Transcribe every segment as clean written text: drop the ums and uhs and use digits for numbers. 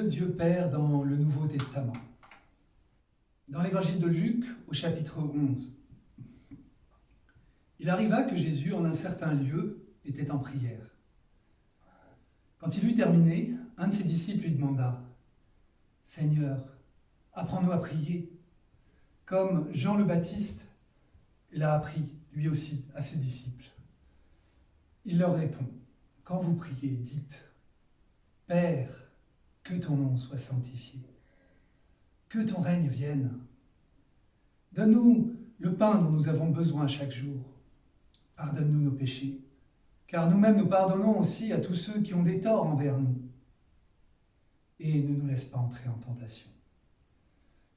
Dieu Père dans le Nouveau Testament. Dans l'évangile de Luc, au chapitre 11, il arriva que Jésus, en un certain lieu, était en prière. Quand il eut terminé, un de ses disciples lui demanda « Seigneur, apprends-nous à prier, comme Jean le Baptiste l'a appris, lui aussi, à ses disciples. » Il leur répond « Quand vous priez, dites « Père, que ton nom soit sanctifié, que ton règne vienne. Donne-nous le pain dont nous avons besoin chaque jour. Pardonne-nous nos péchés, car nous-mêmes nous pardonnons aussi à tous ceux qui ont des torts envers nous. Et ne nous laisse pas entrer en tentation. »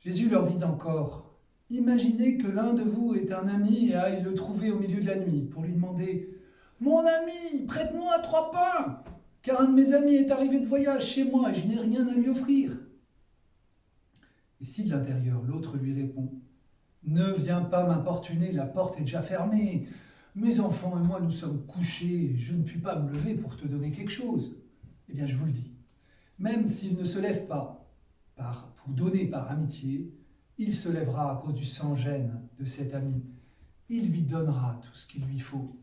Jésus leur dit encore, « Imaginez que l'un de vous est un ami et aille le trouver au milieu de la nuit pour lui demander « Mon ami, prête-moi 3 pains, car un de mes amis est arrivé de voyage chez moi et je n'ai rien à lui offrir. » Et si de l'intérieur, l'autre lui répond « Ne viens pas m'importuner, la porte est déjà fermée. Mes enfants et moi, nous sommes couchés, je ne puis pas me lever pour te donner quelque chose. » Eh bien, je vous le dis, même s'il ne se lève pas pour donner par amitié, il se lèvera à cause du sans-gêne de cet ami. Il lui donnera tout ce qu'il lui faut.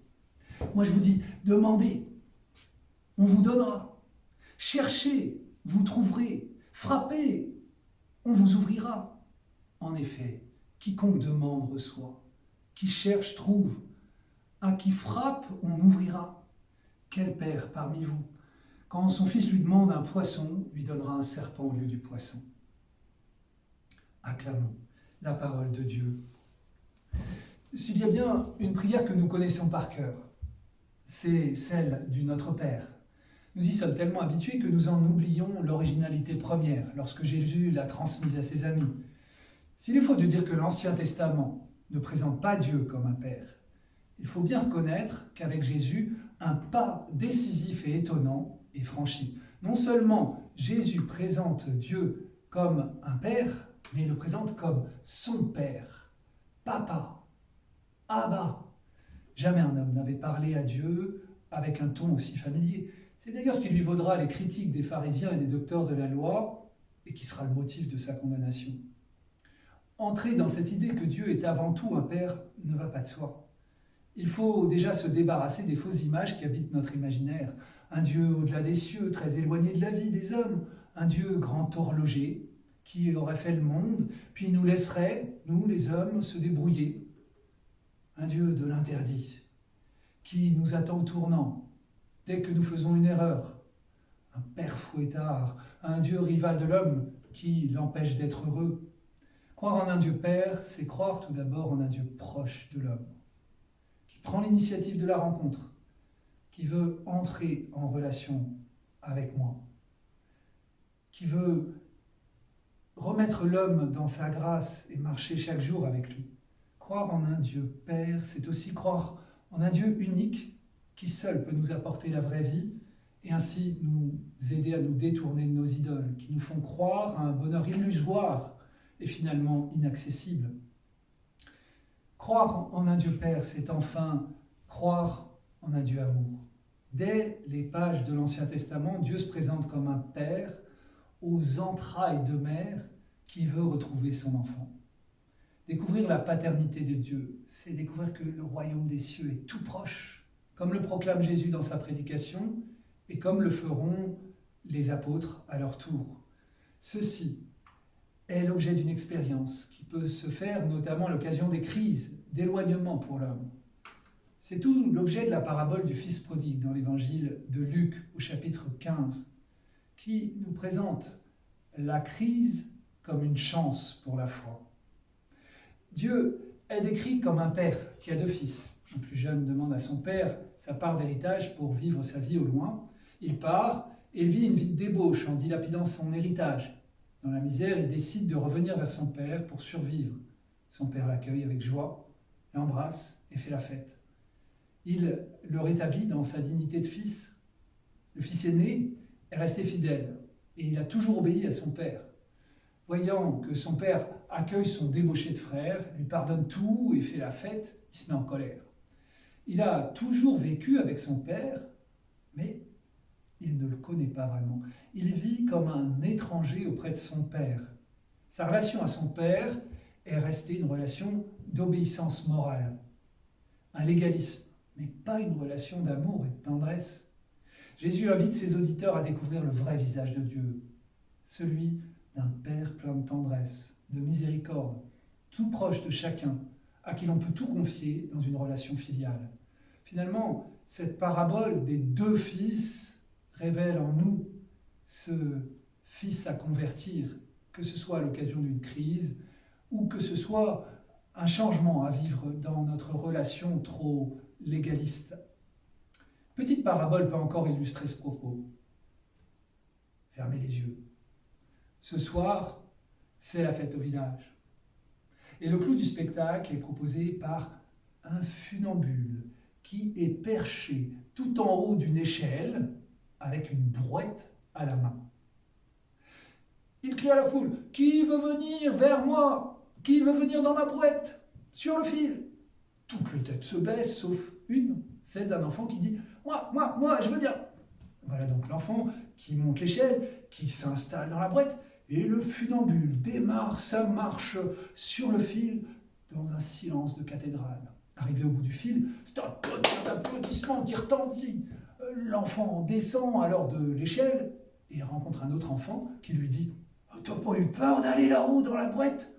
Moi, je vous dis, demandez, on vous donnera. Cherchez, vous trouverez. Frappez, on vous ouvrira. En effet, quiconque demande reçoit. Qui cherche trouve. À qui frappe, on ouvrira. Quel père parmi vous, quand son fils lui demande un poisson, lui donnera un serpent au lieu du poisson? Acclamons la parole de Dieu. S'il y a bien une prière que nous connaissons par cœur, c'est celle du Notre Père. Nous y sommes tellement habitués que nous en oublions l'originalité première lorsque Jésus l'a transmise à ses amis. S'il est faux de dire que l'Ancien Testament ne présente pas Dieu comme un Père, il faut bien reconnaître qu'avec Jésus, un pas décisif et étonnant est franchi. Non seulement Jésus présente Dieu comme un Père, mais il le présente comme son Père, Papa, Abba. Jamais un homme n'avait parlé à Dieu avec un ton aussi familier. C'est d'ailleurs ce qui lui vaudra les critiques des pharisiens et des docteurs de la loi, et qui sera le motif de sa condamnation. Entrer dans cette idée que Dieu est avant tout un Père ne va pas de soi. Il faut déjà se débarrasser des fausses images qui habitent notre imaginaire. Un Dieu au-delà des cieux, très éloigné de la vie des hommes. Un Dieu grand horloger, qui aurait fait le monde, puis nous laisserait, nous les hommes, se débrouiller. Un Dieu de l'interdit, qui nous attend au tournant, dès que nous faisons une erreur. Un père fouettard, un Dieu rival de l'homme, qui l'empêche d'être heureux. Croire en un Dieu Père, c'est croire tout d'abord en un Dieu proche de l'homme, qui prend l'initiative de la rencontre, qui veut entrer en relation avec moi, qui veut remettre l'homme dans sa grâce et marcher chaque jour avec lui. Croire en un Dieu Père, c'est aussi croire en un Dieu unique qui seul peut nous apporter la vraie vie et ainsi nous aider à nous détourner de nos idoles, qui nous font croire à un bonheur illusoire et finalement inaccessible. Croire en un Dieu Père, c'est enfin croire en un Dieu amour. Dès les pages de l'Ancien Testament, Dieu se présente comme un Père aux entrailles de mère qui veut retrouver son enfant. Découvrir la paternité de Dieu, c'est découvrir que le royaume des cieux est tout proche, comme le proclame Jésus dans sa prédication et comme le feront les apôtres à leur tour. Ceci est l'objet d'une expérience qui peut se faire notamment à l'occasion des crises d'éloignement pour l'homme. C'est tout l'objet de la parabole du Fils prodigue dans l'évangile de Luc au chapitre 15, qui nous présente la crise comme une chance pour la foi. Dieu est décrit comme un père qui a 2 fils. Le plus jeune demande à son père sa part d'héritage pour vivre sa vie au loin. Il part et vit une vie de débauche en dilapidant son héritage. Dans la misère, il décide de revenir vers son père pour survivre. Son père l'accueille avec joie, l'embrasse et fait la fête. Il le rétablit dans sa dignité de fils. Le fils aîné est resté fidèle et il a toujours obéi à son père. Voyant que son père accueille son débauché de frère, lui pardonne tout et fait la fête, il se met en colère. Il a toujours vécu avec son père, mais il ne le connaît pas vraiment. Il vit comme un étranger auprès de son père. Sa relation à son père est restée une relation d'obéissance morale, un légalisme, mais pas une relation d'amour et de tendresse. Jésus invite ses auditeurs à découvrir le vrai visage de Dieu, celui d'un Père plein de tendresse, de miséricorde, tout proche de chacun, à qui l'on peut tout confier dans une relation filiale. Finalement, cette parabole des deux fils révèle en nous ce fils à convertir, que ce soit à l'occasion d'une crise ou que ce soit un changement à vivre dans notre relation trop légaliste. Petite parabole peut encore illustrer ce propos. Fermez les yeux. Ce soir, c'est la fête au village. Et le clou du spectacle est proposé par un funambule qui est perché tout en haut d'une échelle avec une brouette à la main. Il crie à la foule: « Qui veut venir vers moi? Qui veut venir dans ma brouette? Sur le fil !» Toutes les têtes se baissent, sauf une, celle d'un enfant qui dit: « Moi, je veux bien !» Voilà donc l'enfant qui monte l'échelle, qui s'installe dans la brouette, et le funambule démarre sa marche sur le fil dans un silence de cathédrale. Arrivé au bout du fil, c'est un tonnerre d'applaudissements qui retentit. L'enfant descend alors de l'échelle et rencontre un autre enfant qui lui dit: « T'as pas eu peur d'aller là-haut dans la brouette ?»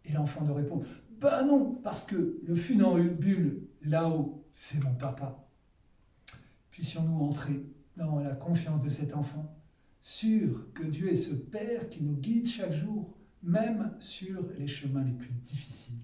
Et l'enfant de répondre: « Ben non, parce que le funambule là-haut, c'est mon papa. » Puissions-nous entrer dans la confiance de cet enfant, sûr que Dieu est ce Père qui nous guide chaque jour, même sur les chemins les plus difficiles.